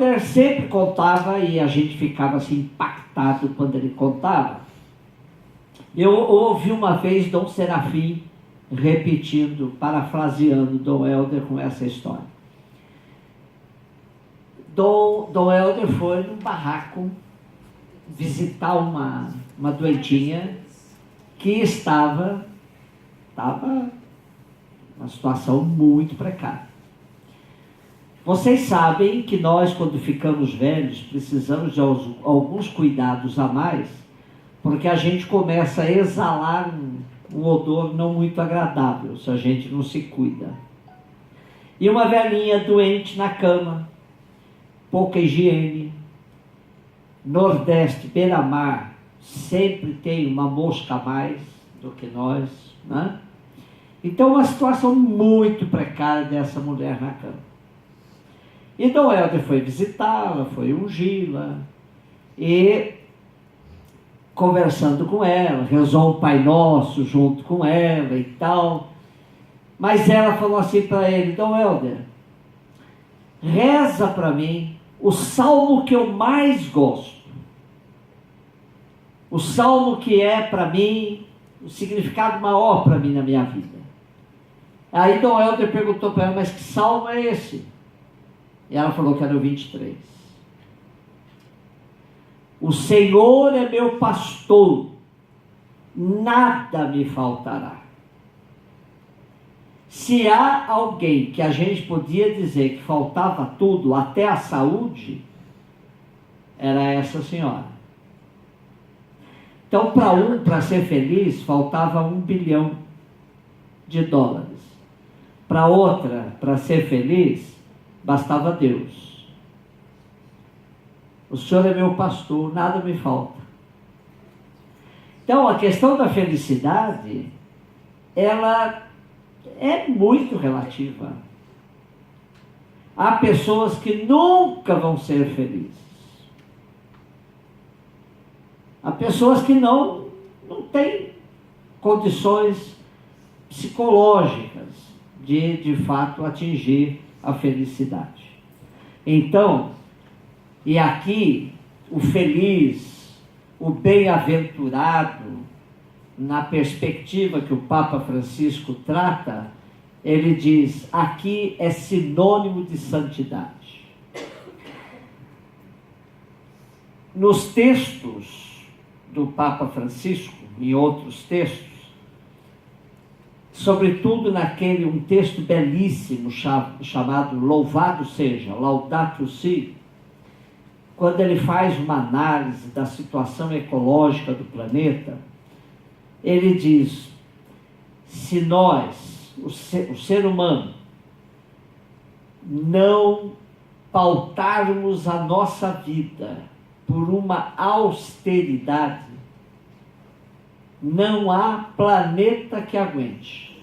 Ele sempre contava e a gente ficava assim impactado quando ele contava. Eu ouvi uma vez Dom Serafim repetindo, parafraseando Dom Helder com essa história. Dom Helder foi num barraco visitar uma doentinha que estava numa situação muito precária. Vocês sabem que nós, quando ficamos velhos, precisamos de alguns cuidados a mais, porque a gente começa a exalar um odor não muito agradável, se a gente não se cuida. E uma velhinha doente na cama, pouca higiene, Nordeste, beira-mar, sempre tem uma mosca a mais do que nós, né? Então, uma situação muito precária dessa mulher na cama. E Dom Helder foi visitá-la, foi ungí-la, e conversando com ela, rezou um Pai Nosso junto com ela e tal. Mas ela falou assim para ele: Dom Helder, reza para mim o salmo que eu mais gosto. O salmo que é para mim o significado maior para mim na minha vida. Aí Dom Helder perguntou para ela: mas que salmo é esse? E ela falou que era o 23. O Senhor é meu pastor, nada me faltará. Se há alguém que a gente podia dizer que faltava tudo, até a saúde, era essa senhora. Então, para ser feliz, faltava $1 bilhão. Para outra, para ser feliz, bastava Deus. O Senhor é meu pastor, nada me falta. Então, a questão da felicidade, ela é muito relativa. Há pessoas que nunca vão ser felizes. Há pessoas que não têm condições psicológicas de fato atingir a felicidade. Então, e aqui o feliz, o bem-aventurado, na perspectiva que o Papa Francisco trata, ele diz: aqui é sinônimo de santidade. Nos textos do Papa Francisco, em outros textos, sobretudo um texto belíssimo chamado Louvado Seja, Laudatio Si, quando ele faz uma análise da situação ecológica do planeta, ele diz: se nós, o ser humano, não pautarmos a nossa vida por uma austeridade, não há planeta que aguente.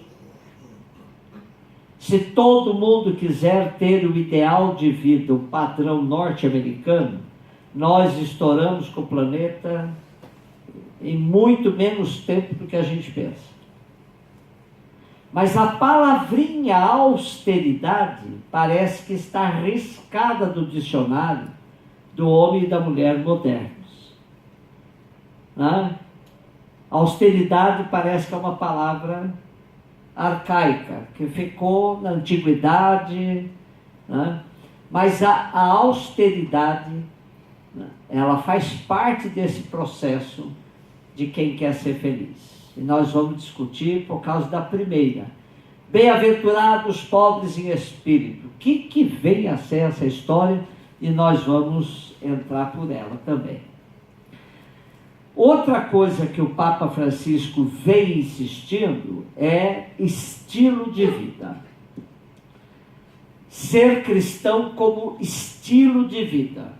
Se todo mundo quiser ter o ideal de vida, o padrão norte-americano, nós estouramos com o planeta em muito menos tempo do que a gente pensa. Mas a palavrinha austeridade parece que está riscada do dicionário do homem e da mulher modernos. Austeridade parece que é uma palavra arcaica, que ficou na antiguidade, né? Mas a austeridade, né, ela faz parte desse processo de quem quer ser feliz. E nós vamos discutir por causa da primeira. Bem-aventurados os pobres em espírito. O que vem a ser essa história? E nós vamos entrar por ela também. Outra coisa que o Papa Francisco vem insistindo é estilo de vida. Ser cristão como estilo de vida.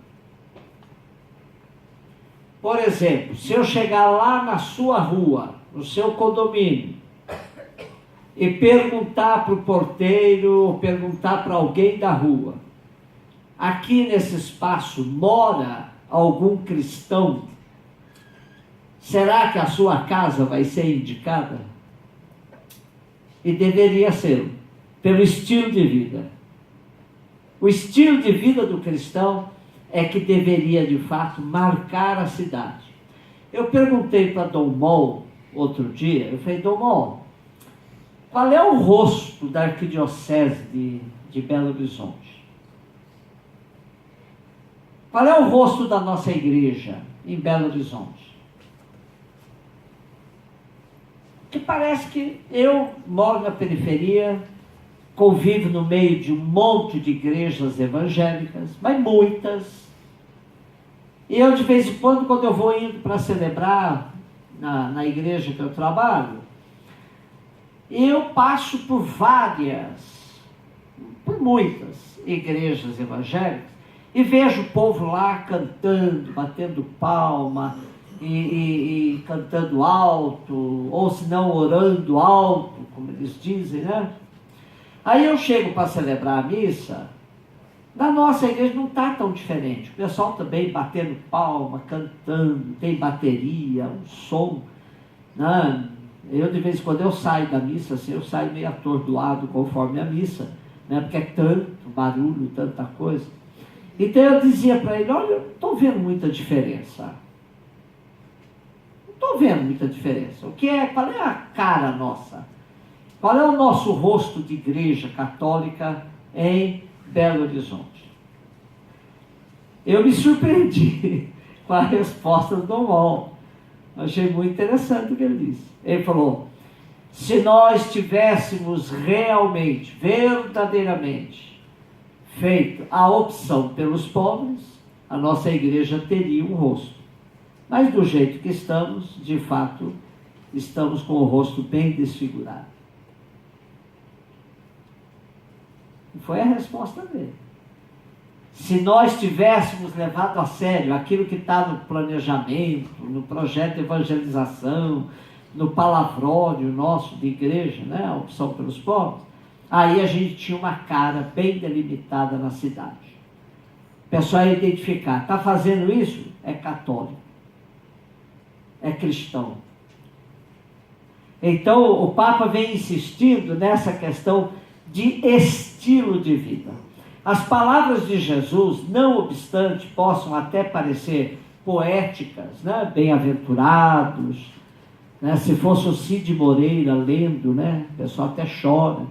Por exemplo, se eu chegar lá na sua rua, no seu condomínio, e perguntar para o porteiro, ou perguntar para alguém da rua: aqui nesse espaço mora algum cristão? Será que a sua casa vai ser indicada? E deveria ser, pelo estilo de vida. O estilo de vida do cristão é que deveria, de fato, marcar a cidade. Eu perguntei para Dom Mol, outro dia, eu falei, Dom Mol, qual é o rosto da arquidiocese de Belo Horizonte? Qual é o rosto da nossa igreja em Belo Horizonte? Que parece que eu moro na periferia, convivo no meio de um monte de igrejas evangélicas, mas muitas. E eu, de vez em quando eu vou indo para celebrar na igreja que eu trabalho, eu passo por muitas igrejas evangélicas, e vejo o povo lá cantando, batendo palma, e cantando alto, ou se não orando alto, como eles dizem, né? Aí eu chego para celebrar a missa, na nossa igreja não está tão diferente. O pessoal também batendo palma, cantando, tem bateria, um som, né? Eu, de vez em quando, eu saio da missa, assim, eu saio meio atordoado conforme a missa, né? Porque é tanto barulho, tanta coisa. Então eu dizia para ele, olha, eu não estou vendo muita diferença. Não estou vendo muita diferença. Qual é a cara nossa? Qual é o nosso rosto de igreja católica em Belo Horizonte? Eu me surpreendi com a resposta do Dom Mol. Achei muito interessante o que ele disse. Ele falou, se nós tivéssemos realmente, verdadeiramente, feito a opção pelos pobres, a nossa igreja teria um rosto. Mas do jeito que estamos, de fato, estamos com o rosto bem desfigurado. E foi a resposta dele. Se nós tivéssemos levado a sério aquilo que está no planejamento, no projeto de evangelização, no palavrório nosso de igreja, né, a opção pelos pobres, aí a gente tinha uma cara bem delimitada na cidade. O pessoal ia identificar, está fazendo isso? É católico, é cristão. Então o Papa vem insistindo nessa questão de estilo de vida. As palavras de Jesus, não obstante, possam até parecer poéticas, né? Bem-aventurados, né? Se fosse o Cid Moreira lendo, né? O pessoal até chora.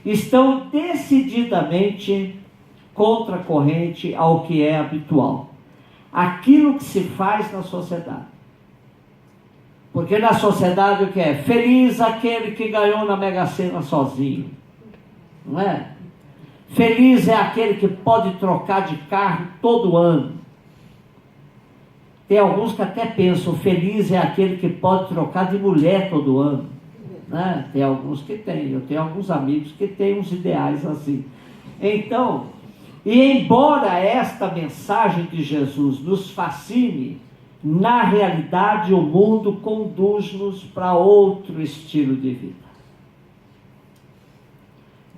Estão decididamente contracorrente ao que é habitual. Aquilo que se faz na sociedade. Porque na sociedade o que é? Feliz aquele que ganhou na Mega Sena sozinho. Não é? Feliz é aquele que pode trocar de carro todo ano. Tem alguns que até pensam, feliz é aquele que pode trocar de mulher todo ano. Né? Tem alguns que têm, eu tenho alguns amigos que têm uns ideais assim. Então, e embora esta mensagem de Jesus nos fascine, na realidade o mundo conduz-nos para outro estilo de vida.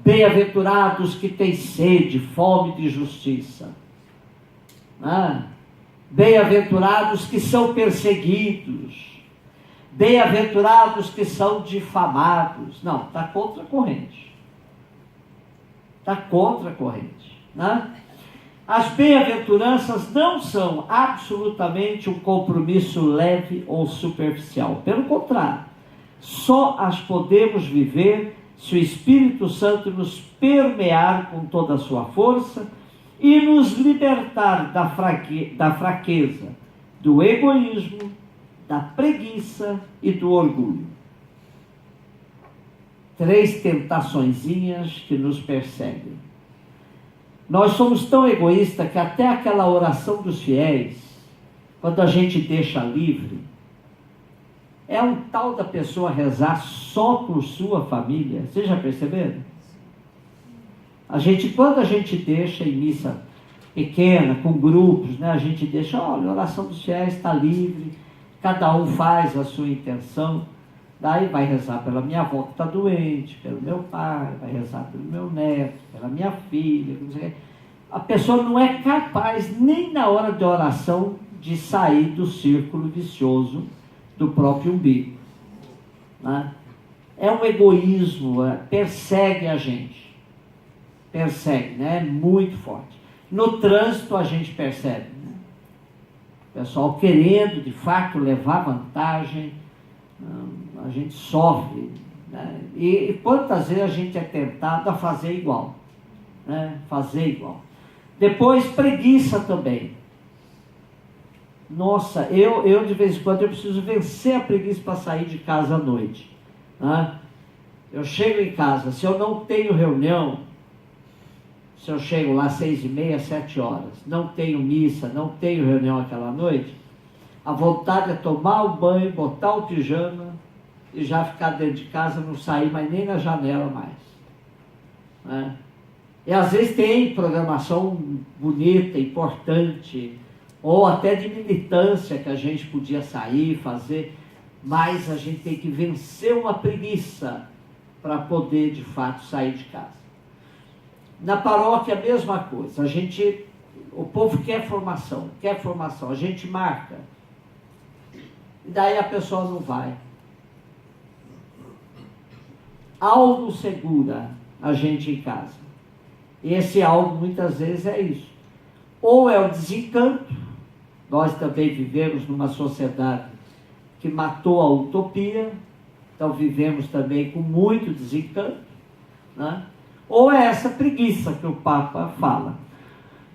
Bem-aventurados que têm sede, fome de justiça. Bem-aventurados que são perseguidos. Bem-aventurados que são difamados. Não, está contra a corrente. Está contra a corrente. As bem-aventuranças não são absolutamente um compromisso leve ou superficial. Pelo contrário, só as podemos viver se o Espírito Santo nos permear com toda a sua força e nos libertar da fraqueza, do egoísmo, da preguiça e do orgulho. 3 tentaçõezinhas que nos perseguem. Nós somos tão egoístas que até aquela oração dos fiéis, quando a gente deixa livre, é um tal da pessoa rezar só por sua família. Vocês já perceberam? Quando a gente deixa em missa pequena, com grupos, né, a gente deixa, olha, a oração dos fiéis está livre, cada um faz a sua intenção, daí vai rezar pela minha avó que está doente, pelo meu pai, vai rezar pelo meu neto, pela minha filha, não sei o quê. A pessoa não é capaz, nem na hora de oração, de sair do círculo vicioso do próprio umbigo. Né? É um egoísmo, persegue a gente. persegue, né? É muito forte. No trânsito a gente percebe, né? O pessoal querendo de fato levar vantagem, a gente sofre, né? E quantas vezes a gente é tentado a fazer igual, né? Fazer igual. Depois, preguiça também. Nossa, eu de vez em quando eu preciso vencer a preguiça para sair de casa à noite, né? Eu chego em casa, se eu não tenho reunião, se eu chego lá 6h30, 7h, não tenho missa, não tenho reunião aquela noite, a vontade é tomar o banho, botar o pijama e já ficar dentro de casa, não sair mais nem na janela mais, né? E às vezes tem programação bonita, importante, ou até de militância que a gente podia sair, fazer, mas a gente tem que vencer uma preguiça para poder de fato sair de casa. Na paróquia a mesma coisa, o povo quer formação, a gente marca, e daí a pessoa não vai. Algo segura a gente em casa. E esse algo muitas vezes é isso. Ou é o desencanto, nós também vivemos numa sociedade que matou a utopia, então vivemos também com muito desencanto, né? Ou é essa preguiça que o Papa fala.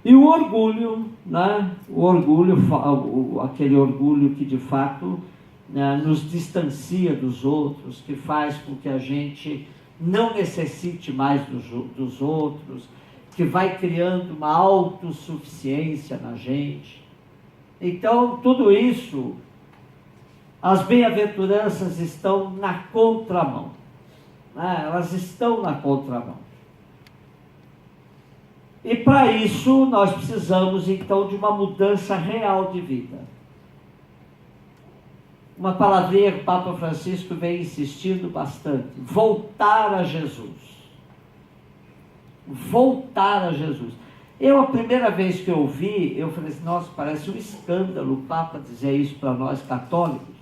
E o orgulho, né? Aquele orgulho que de fato, né, nos distancia dos outros, que faz com que a gente não necessite mais dos outros, que vai criando uma autossuficiência na gente. Então, tudo isso, as bem-aventuranças estão na contramão, né? Elas estão na contramão. E para isso, nós precisamos, então, de uma mudança real de vida. Uma palavrinha que o Papa Francisco vem insistindo bastante: voltar a Jesus. Voltar a Jesus. A primeira vez que eu ouvi, eu falei assim, nossa, parece um escândalo o Papa dizer isso para nós católicos.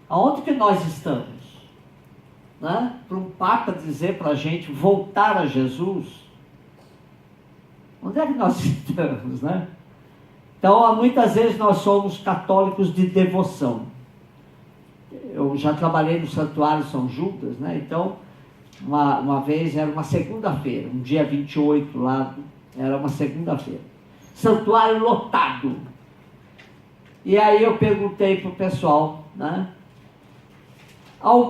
Aonde que nós estamos? Né? Para um Papa dizer para a gente voltar a Jesus, onde é que nós estamos, né? Então, muitas vezes nós somos católicos de devoção. Eu já trabalhei no Santuário São Judas, né? Então, uma vez era uma segunda-feira, um dia 28 lá, era uma segunda-feira. Santuário lotado. E aí eu perguntei para o pessoal, né?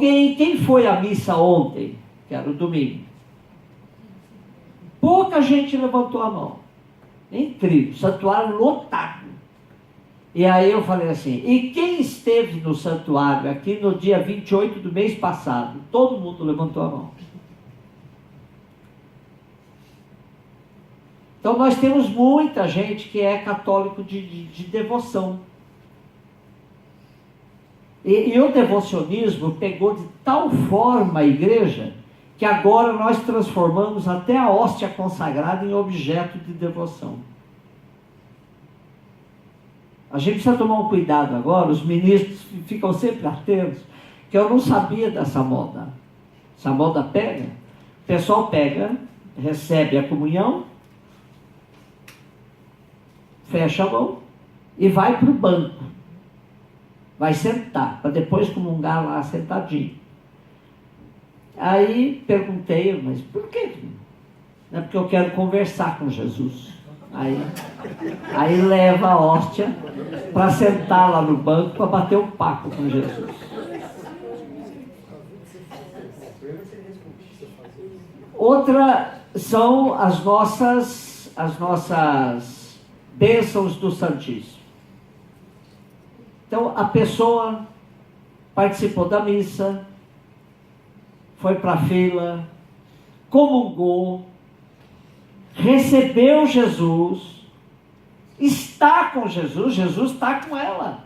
Quem foi à missa ontem? Que era o domingo. Pouca gente levantou a mão. Incrível, santuário lotado. E aí eu falei assim, e quem esteve no santuário aqui no dia 28 do mês passado? Todo mundo levantou a mão. Então nós temos muita gente que é católico de devoção. E o devocionismo pegou de tal forma a igreja, que agora nós transformamos até a hóstia consagrada em objeto de devoção. A gente precisa tomar um cuidado agora, os ministros ficam sempre atentos, que eu não sabia dessa moda. Essa moda pega, o pessoal pega, recebe a comunhão, fecha a mão e vai para o banco. Vai sentar, para depois comungar lá sentadinho. Aí perguntei, mas por quê? Não é porque eu quero conversar com Jesus. Aí leva a hóstia para sentar lá no banco para bater um papo com Jesus. Outra são as nossas bênçãos do Santíssimo. Então a pessoa participou da missa, foi para a fila, comungou, recebeu Jesus, está com Jesus, Jesus está com ela.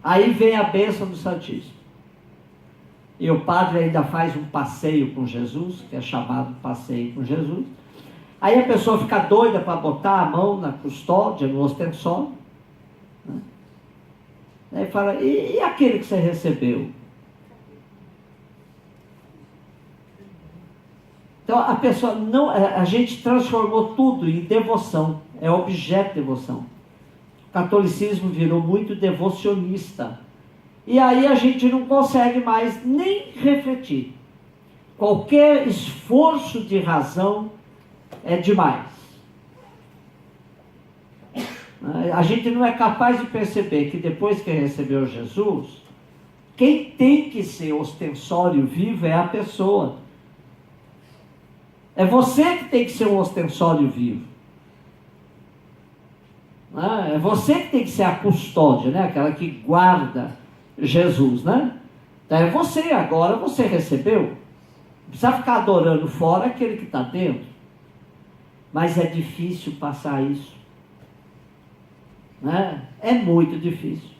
Aí vem a bênção do Santíssimo. E o padre ainda faz um passeio com Jesus, que é chamado passeio com Jesus. Aí a pessoa fica doida para botar a mão na custódia, no ostensório, né? Aí fala, e aquele que você recebeu? Então a pessoa não, a gente transformou tudo em devoção, é objeto de devoção. O catolicismo virou muito devocionista. E aí a gente não consegue mais nem refletir. Qualquer esforço de razão é demais. A gente não é capaz de perceber que depois que recebeu Jesus, quem tem que ser ostensório vivo é a pessoa. É você que tem que ser um ostensório vivo. É você que tem que ser a custódia, né? Aquela que guarda Jesus, né? Então é você, agora você recebeu. Não precisa ficar adorando fora aquele que está dentro. Mas é difícil passar isso. Né? É muito difícil.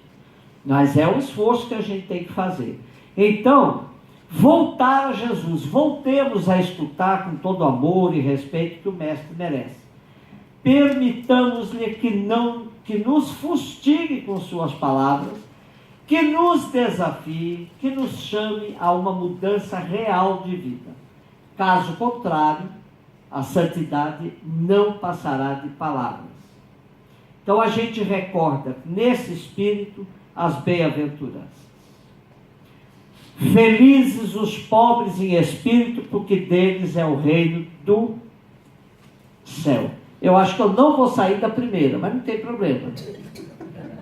Mas é um esforço que a gente tem que fazer. Então, voltar a Jesus. Voltemos a escutar com todo amor e respeito que o Mestre merece. Permitamos-lhe que nos fustigue com suas palavras, que nos desafie, que nos chame a uma mudança real de vida. Caso contrário, a santidade não passará de palavras. Então a gente recorda nesse espírito as bem-aventuranças. Felizes os pobres em espírito, porque deles é o reino do céu. Eu acho que eu não vou sair da primeira, mas não tem problema.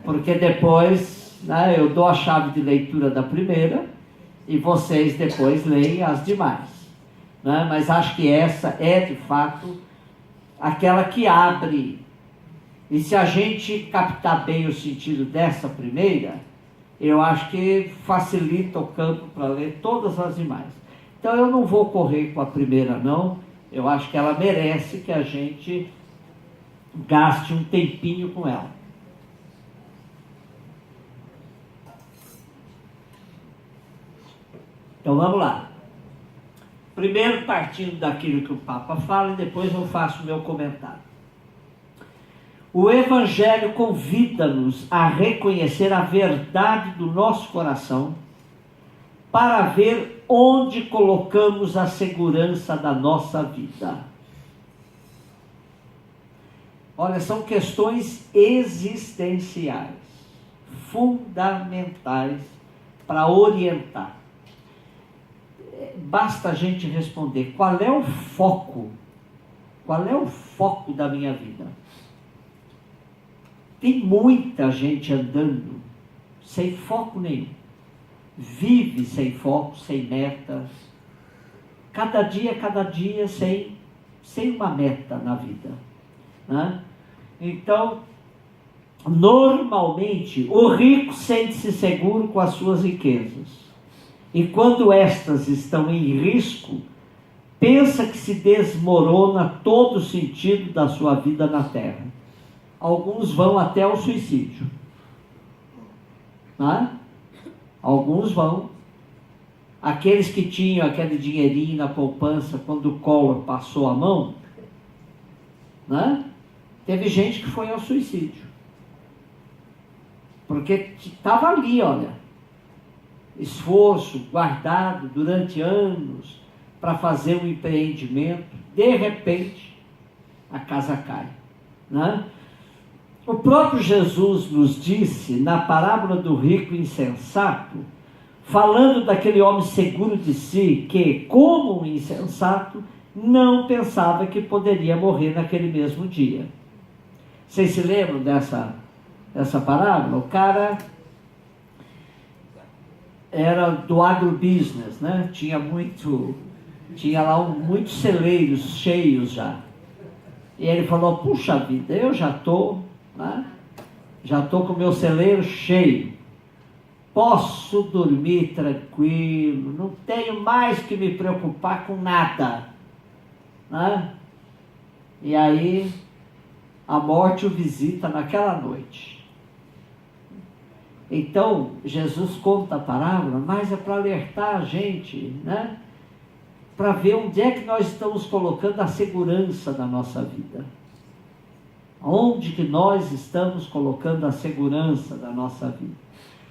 Porque depois, né, eu dou a chave de leitura da primeira e vocês depois leem as demais. Né? Mas acho que essa é, de fato, aquela que abre. E se a gente captar bem o sentido dessa primeira, eu acho que facilita o campo para ler todas as demais. Então eu não vou correr com a primeira, não. Eu acho que ela merece que a gente gaste um tempinho com ela. Então vamos lá. Primeiro partindo daquilo que o Papa fala e depois eu faço o meu comentário. O Evangelho convida-nos a reconhecer a verdade do nosso coração para ver onde colocamos a segurança da nossa vida. Olha, são questões existenciais, fundamentais para orientar. Basta a gente responder, qual é o foco? Qual é o foco da minha vida? Tem muita gente andando sem foco nenhum. Vive sem foco, sem metas. Cada dia sem uma meta na vida. Né? Então, normalmente, o rico sente-se seguro com as suas riquezas. E quando estas estão em risco, pensa que se desmorona todo o sentido da sua vida na Terra. Alguns vão até ao suicídio. Né? Alguns vão. Aqueles que tinham aquele dinheirinho na poupança quando o Collor passou a mão, né? Teve gente que foi ao suicídio. Porque estava ali, olha, esforço guardado durante anos para fazer um empreendimento, de repente a casa cai. Né? O próprio Jesus nos disse, na parábola do rico insensato, falando daquele homem seguro de si, que, como um insensato, não pensava que poderia morrer naquele mesmo dia. Vocês se lembram dessa parábola? O cara era do agrobusiness, né? Tinha lá muitos celeiros cheios já. E ele falou, puxa vida, eu já estou com o meu celeiro cheio, posso dormir tranquilo, não tenho mais que me preocupar com nada, né? E aí a morte o visita naquela noite. Então Jesus conta a parábola, mas é para alertar a gente, né? Para ver onde é que nós estamos colocando a segurança da nossa vida. Onde que nós estamos colocando a segurança da nossa vida?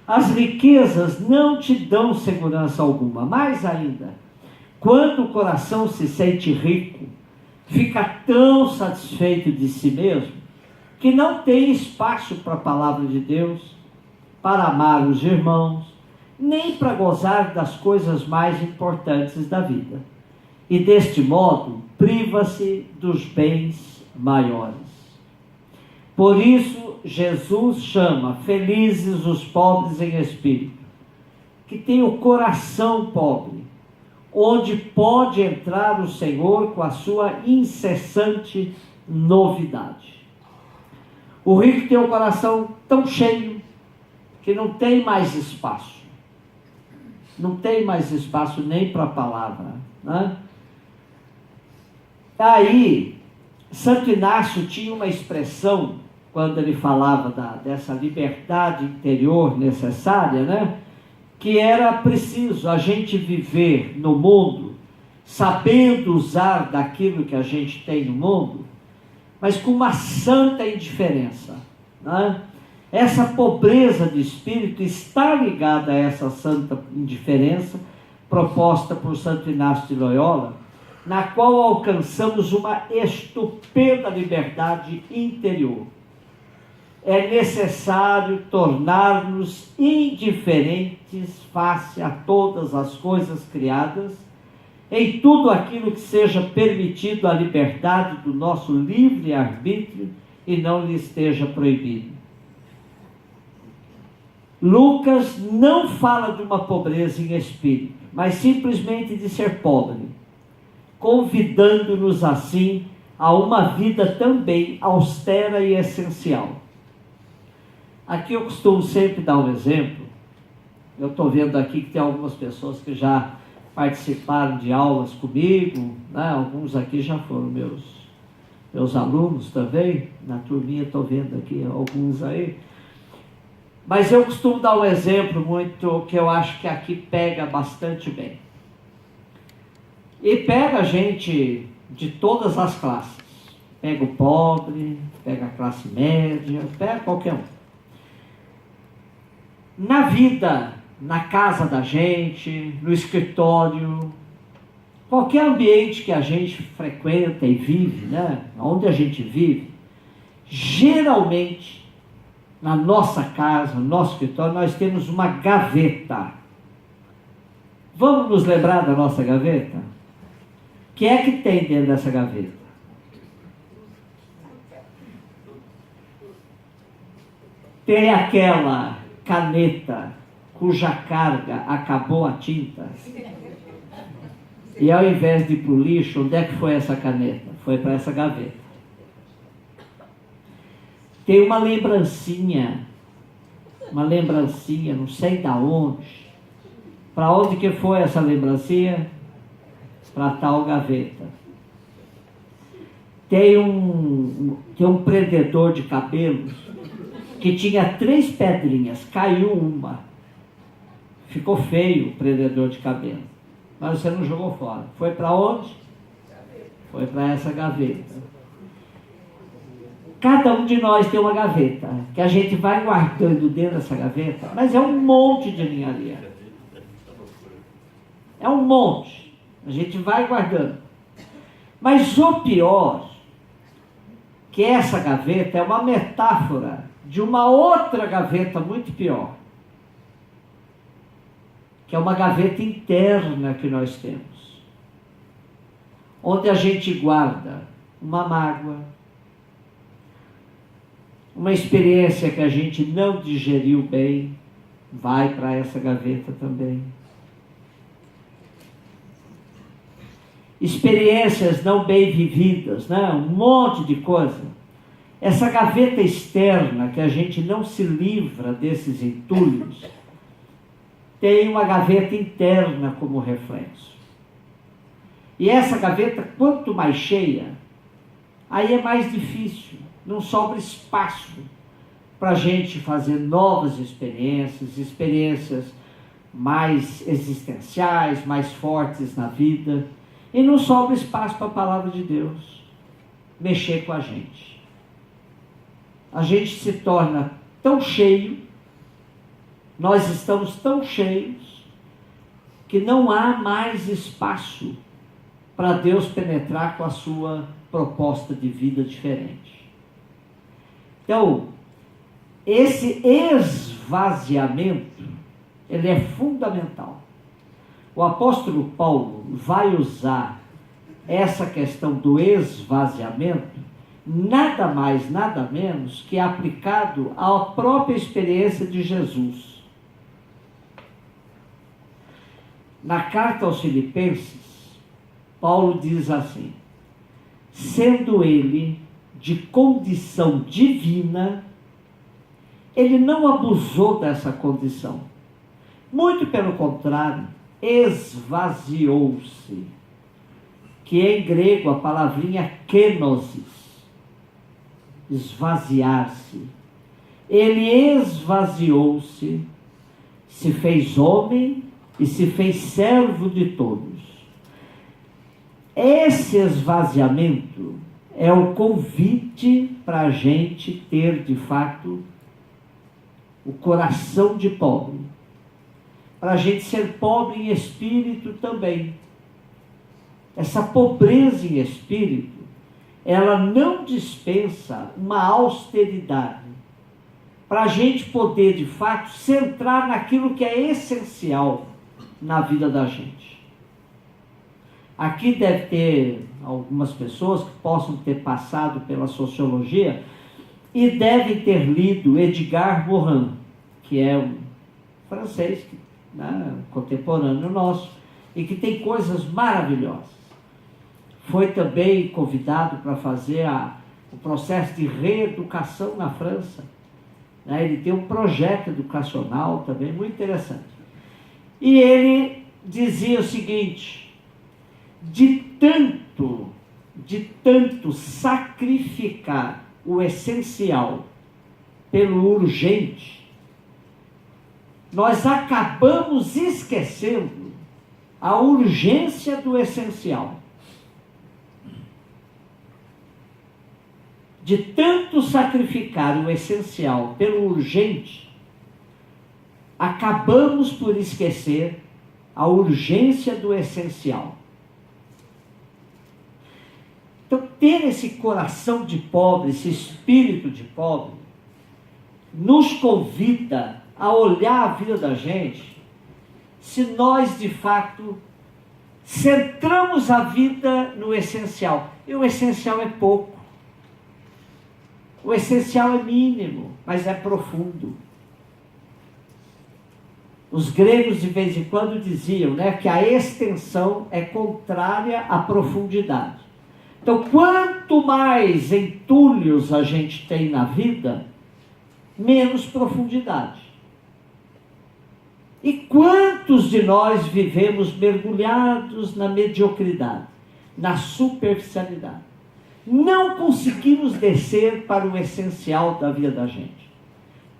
As riquezas não te dão segurança alguma. Mais ainda, quando o coração se sente rico, fica tão satisfeito de si mesmo, que não tem espaço para a palavra de Deus, para amar os irmãos, nem para gozar das coisas mais importantes da vida. E deste modo, priva-se dos bens maiores. Por isso, Jesus chama felizes os pobres em espírito, que têm o coração pobre, onde pode entrar o Senhor com a sua incessante novidade. O rico tem o coração tão cheio que não tem mais espaço. Não tem mais espaço nem para a palavra, né? Aí, Santo Inácio tinha uma expressão, quando ele falava dessa liberdade interior necessária, né? Que era preciso a gente viver no mundo, sabendo usar daquilo que a gente tem no mundo, mas com uma santa indiferença, né? Essa pobreza de espírito está ligada a essa santa indiferença proposta por Santo Inácio de Loyola, na qual alcançamos uma estupenda liberdade interior. É necessário tornar-nos indiferentes face a todas as coisas criadas, em tudo aquilo que seja permitido à liberdade do nosso livre-arbítrio e não lhe esteja proibido. Lucas não fala de uma pobreza em espírito, mas simplesmente de ser pobre, convidando-nos assim a uma vida também austera e essencial. Aqui eu costumo sempre dar um exemplo. Eu estou vendo aqui que tem algumas pessoas que já participaram de aulas comigo, né? Alguns aqui já foram meus alunos também, na turminha estou vendo aqui alguns aí. Mas eu costumo dar um exemplo muito que eu acho que aqui pega bastante bem. E pega gente de todas as classes. Pega o pobre, pega a classe média, pega qualquer um. Na vida, na casa da gente, no escritório, qualquer ambiente que a gente frequenta e vive, né? Onde a gente vive, geralmente, na nossa casa, no nosso escritório, nós temos uma gaveta. Vamos nos lembrar da nossa gaveta? O que é que tem dentro dessa gaveta? Tem aquela caneta cuja carga acabou a tinta. E ao invés de ir para o lixo, onde é que foi essa caneta? Foi para essa gaveta. Tem uma lembrancinha, não sei da onde. Para onde que foi essa lembrancinha? Para tal gaveta. Tem um prendedor de cabelos que tinha 3 pedrinhas, caiu uma. Ficou feio o prendedor de cabelo. Mas você não jogou fora. Foi para onde? Foi para essa gaveta. Cada um de nós tem uma gaveta, que a gente vai guardando dentro dessa gaveta, mas é um monte de linharia. É um monte. A gente vai guardando. Mas o pior, que essa gaveta é uma metáfora de uma outra gaveta muito pior, que é uma gaveta interna que nós temos, onde a gente guarda uma mágoa, uma experiência que a gente não digeriu bem, vai para essa gaveta também. Experiências não bem vividas, né? Um monte de coisa. Essa gaveta externa, que a gente não se livra desses entulhos, tem uma gaveta interna como reflexo. E essa gaveta, quanto mais cheia, aí é mais difícil. Não sobra espaço para a gente fazer novas experiências mais existenciais, mais fortes na vida. E não sobra espaço para a palavra de Deus mexer com a gente. A gente se torna tão cheio, nós estamos tão cheios, que não há mais espaço para Deus penetrar com a sua proposta de vida diferente. Então, esse esvaziamento, ele é fundamental. O apóstolo Paulo vai usar essa questão do esvaziamento nada mais, nada menos que aplicado à própria experiência de Jesus. Na carta aos Filipenses, Paulo diz assim: sendo ele de condição divina, ele não abusou dessa condição. Muito pelo contrário, esvaziou-se, que em grego a palavrinha kenosis, esvaziar-se. Ele esvaziou-se, se fez homem e se fez servo de todos. Esse esvaziamento é o convite para a gente ter, de fato, o coração de pobre. Para a gente ser pobre em espírito também. Essa pobreza em espírito, ela não dispensa uma austeridade. Para a gente poder, de fato, centrar naquilo que é essencial na vida da gente. Aqui deve ter algumas pessoas que possam ter passado pela sociologia e devem ter lido Edgar Morin, que é um francês, contemporâneo nosso, e que tem coisas maravilhosas. Foi também convidado para fazer o processo de reeducação na França. Ele tem um projeto educacional também muito interessante. E ele dizia o seguinte: de tanto sacrificar o essencial pelo urgente, nós acabamos esquecendo a urgência do essencial. De tanto sacrificar o essencial pelo urgente, acabamos por esquecer a urgência do essencial. Então, ter esse coração de pobre, esse espírito de pobre, nos convida a olhar a vida da gente, se nós, de fato, centramos a vida no essencial. E o essencial é pouco. O essencial é mínimo, mas é profundo. Os gregos, de vez em quando, diziam, que a extensão é contrária à profundidade. Então, quanto mais entulhos a gente tem na vida, menos profundidade. E quantos de nós vivemos mergulhados na mediocridade, na superficialidade? Não conseguimos descer para o essencial da vida da gente.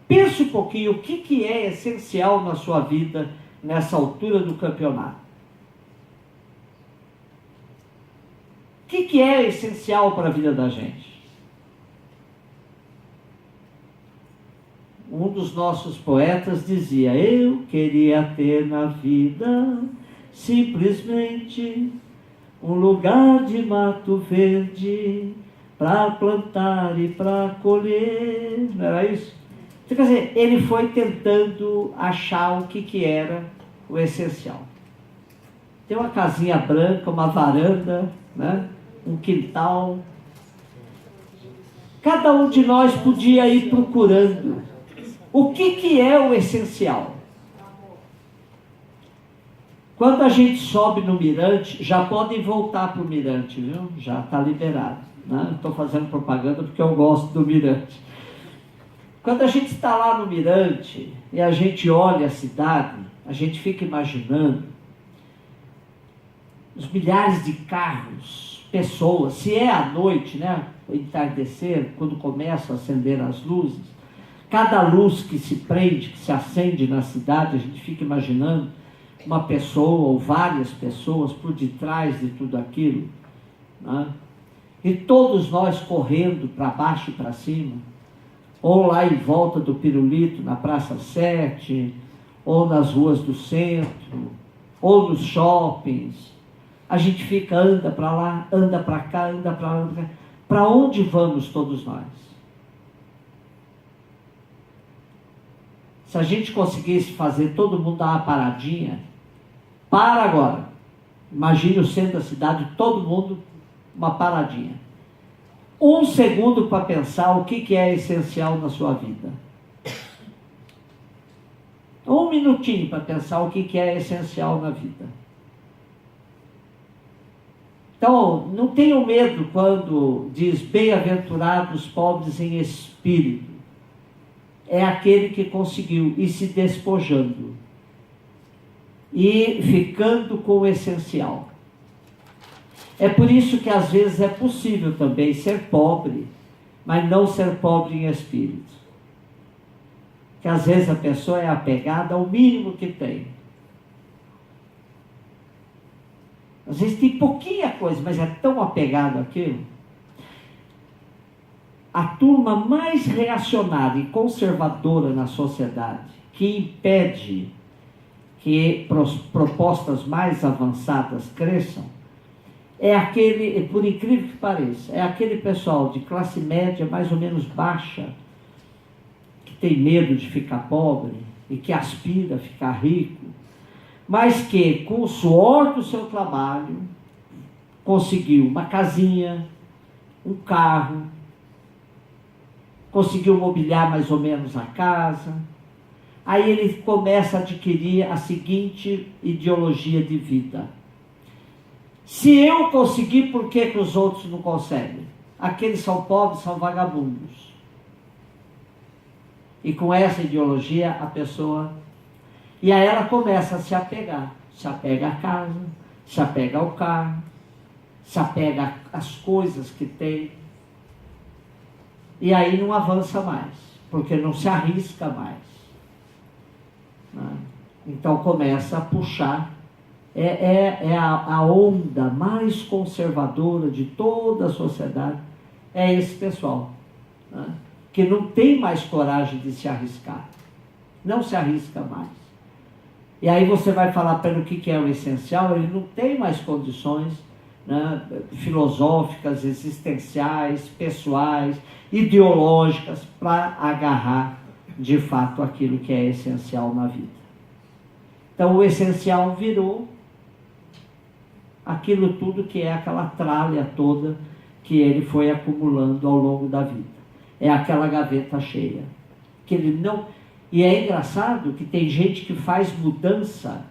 Pense um pouquinho o que é essencial na sua vida nessa altura do campeonato. O que é essencial para a vida da gente? Um dos nossos poetas dizia: eu queria ter na vida simplesmente um lugar de mato verde para plantar e para colher. Não era isso? Então, quer dizer, ele foi tentando achar o que era o essencial. Tem uma casinha branca, uma varanda, um quintal. Cada um de nós podia ir procurando o que é o essencial. Quando a gente sobe no mirante, já podem voltar para o mirante, viu? Já está liberado. Estou fazendo propaganda porque eu gosto do mirante. Quando a gente está lá no mirante e a gente olha a cidade, a gente fica imaginando os milhares de carros, pessoas. Se é à noite, o entardecer, quando começam a acender as luzes, cada luz que se prende, que se acende na cidade, a gente fica imaginando uma pessoa ou várias pessoas por detrás de tudo aquilo, e todos nós correndo para baixo e para cima, ou lá em volta do Pirulito, na Praça 7, ou nas ruas do centro, ou nos shoppings. A gente fica, anda para lá, anda para cá, anda para lá, anda para cá. Para onde vamos todos nós? Se a gente conseguisse fazer todo mundo dar uma paradinha, para agora. Imagine o centro da cidade, todo mundo, uma paradinha. 1 segundo para pensar o que é essencial na sua vida. 1 minutinho para pensar o que é essencial na vida. Então, não tenham medo quando diz bem-aventurados os pobres em espírito. É aquele que conseguiu ir se despojando e ficando com o essencial. É por isso que às vezes é possível também ser pobre, mas não ser pobre em espírito. Que às vezes a pessoa é apegada ao mínimo que tem. Às vezes tem pouquinha coisa, mas é tão apegado àquilo. A turma mais reacionária e conservadora na sociedade, que impede que propostas mais avançadas cresçam, é aquele, por incrível que pareça, é aquele pessoal de classe média mais ou menos baixa, que tem medo de ficar pobre e que aspira a ficar rico, mas que com o suor do seu trabalho conseguiu uma casinha, um carro, conseguiu mobiliar mais ou menos a casa. Aí ele começa a adquirir a seguinte ideologia de vida: se eu conseguir, por que os outros não conseguem? Aqueles são pobres, são vagabundos. E com essa ideologia a pessoa... E aí ela começa a se apegar. Se apega à casa, se apega ao carro, se apega às coisas que tem. E aí não avança mais, porque não se arrisca mais. Então começa a puxar. É a onda mais conservadora de toda a sociedade. É esse pessoal, né? Que não tem mais coragem de se arriscar. Não se arrisca mais. E aí você vai falar para ele o que é o essencial, ele não tem mais condições, né, filosóficas, existenciais, pessoais, ideológicas, para agarrar de fato aquilo que é essencial na vida. Então o essencial virou aquilo tudo que é aquela tralha toda que ele foi acumulando ao longo da vida. É aquela gaveta cheia. Que ele não... E é engraçado que tem gente que faz mudança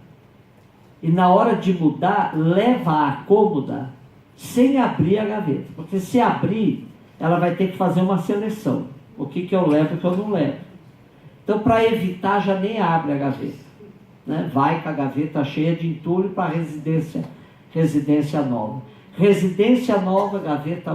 e na hora de mudar leva a cômoda sem abrir a gaveta. Porque se abrir, ela vai ter que fazer uma seleção. O que eu levo e o que eu não levo. Então, para evitar, já nem abre a gaveta, né? Vai com a gaveta cheia de entulho para residência nova. Residência nova, gaveta